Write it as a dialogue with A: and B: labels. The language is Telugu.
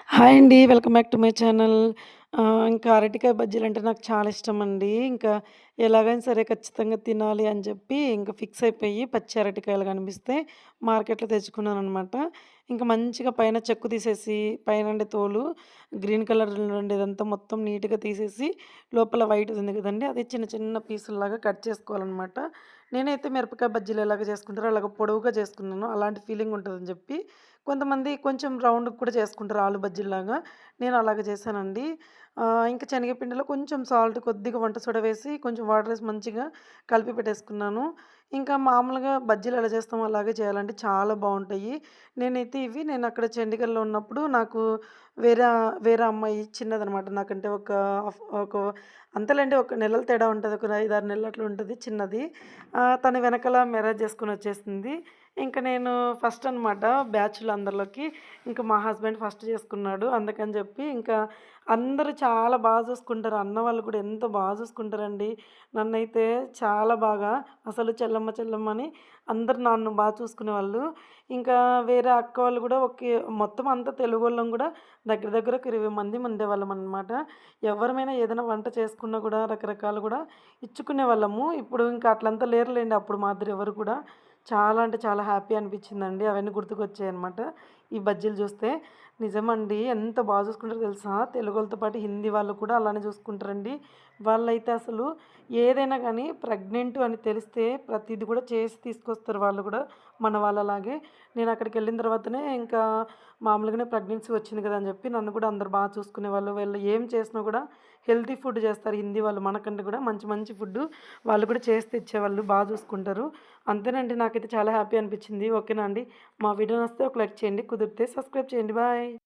A: హాయ్ అండి. Welcome back to my channel. ఇంకా అరటికాయ బజ్జీలంటే నాకు చాలా ఇష్టమండి. ఇంకా ఎలాగైనా సరే ఖచ్చితంగా తినాలి అని చెప్పి ఇంక ఫిక్స్ అయిపోయి పచ్చి అరటికాయలు కనిపిస్తే మార్కెట్‌లో తెచ్చుకున్నాననమాట. ఇంక మంచిగా పైన చెక్కు తీసేసి పైనుండి తోలు గ్రీన్ కలర్‌లో ఉండేదంతా మొత్తం నీట్‌గా తీసేసి లోపల వైట్‌ది ఉంది కదండీ! అది చిన్న చిన్న పీసుల్లాగా కట్ చేసుకోవాలనమాట. నేనైతే మిరపకాయ బజ్జీలు ఎలాగ చేసుకుంటారో అలాగ పొడవుగా చేసుకున్నాను. అలాంటి ఫీలింగ్ ఉంటదని చెప్పి కొంతమంది కొంచెం రౌండ్‌గా కూడా చేసుకుంటారు ఆలు బజ్జీల్లాగా. నేను అలాగ చేశానండి. ఇంకా శనగపిండిలో కొంచెం సాల్ట్, కొద్దిగా వంట సోడా వేసి, కొంచెం వాటర్ ఏసి మంచిగా కలిపి పెట్టేసుకున్నాను. ఇంకా మామూలుగా బజ్జీలు ఎలా చేస్తామో అలాగే చేయాలండి. చాలా బావుంటాయి. నేనైతే ఇవి నేనక్కడ చండీగఢ్‌లో ఉన్నప్పుడు నాకు వేరే వేరే అమ్మాయి చిన్నదనమాట. నాకంటే ఒక అంతేలెండి ఒక నెలల తేడా ఉంటది. ఒక 5, 6 నెలలు అట్లా ఉంటది చిన్నది. తను వెనకాల మ్యారేజ్ చేసుకొనొచ్చేసింది. ఇంక నేను ఫస్ట్ అనమాట బ్యాచ్‌లో అందరిలోకి. ఇంక మా హస్బెండ్ ఫస్ట్ చేసుకున్నాడు. అందుకని జెప్పి ఇంకా అందరూ చాలా చూసుకుంటారు. అన్న వాళ్ళు కూడా ఎంత చూసుకుంటారండి. నన్నైతే చాలా బాగా అసలు చెల్లమ్మ, చెల్లమ్మ అని అందరూ నన్ను చూసుకునేవాళ్ళు. ఇంకా వేరే అక్క వాళ్ళు గూడా మొత్తం అంతా తెలుగోళ్ళం గూడా దగ్గర దగ్గర ఒక 20 మంది ఉండేవాళ్ళమనమాట. ఎవరమైనా ఏదైనా వంట చేసుకున్నా గూడా రకరకాలు గూడా ఇచ్చుకునేవాళ్ళము. ఇప్పుడు ఇంకా అట్లంతా లేరులెండి అప్పుడు మాదిరి ఎవరు కూడా. చాలా అంటే చాలా హ్యాపీ అనిపించిందండి. అవన్నీ గుర్తుకొచ్చాయన్నమాట. ఈ బజ్జీలు చూస్తే. నిజమండి ఎంత చూసుకుంటారో తెలుసా? తెలుగోళ్ళతో పాటు హిందీ వాళ్ళు కూడా అలానే చూసుకుంటారండి. వాళ్ళైతే అసలు ఏదైనా గానీ ప్రెగ్నెంట్ అని తెలిస్తే ప్రతీది కూడా చేసి తీసుకొస్తారు వాళ్ళు గూడా మన వాళ్ళలాగే. నేనక్కడికెళ్ళిన తర్వాతనే ఇంకా మామూలుగానే ప్రెగ్నెన్సీ వచ్చింది కదా అని చెప్పి నన్ను కూడా అందరూ చూసుకునేవాళ్ళు. వీళ్ళు ఏం చేసినా కూడా హెల్తీ ఫుడ్ చేస్తారు హిందీ వాళ్ళు. మనకంటే కూడా మంచి మంచి ఫుడ్డు వాళ్ళు కూడా చేసి తెచ్చేవాళ్ళు. చూసుకుంటారు. అంతేనండి. నాకైతే చాలా హ్యాపీ అనిపించింది. ఓకేనా అండి. మా వీడియో నచ్చితే ఒక లైక్ చేయండి. కుదిరితే సబ్స్క్రైబ్ చేయండి. బాయ్.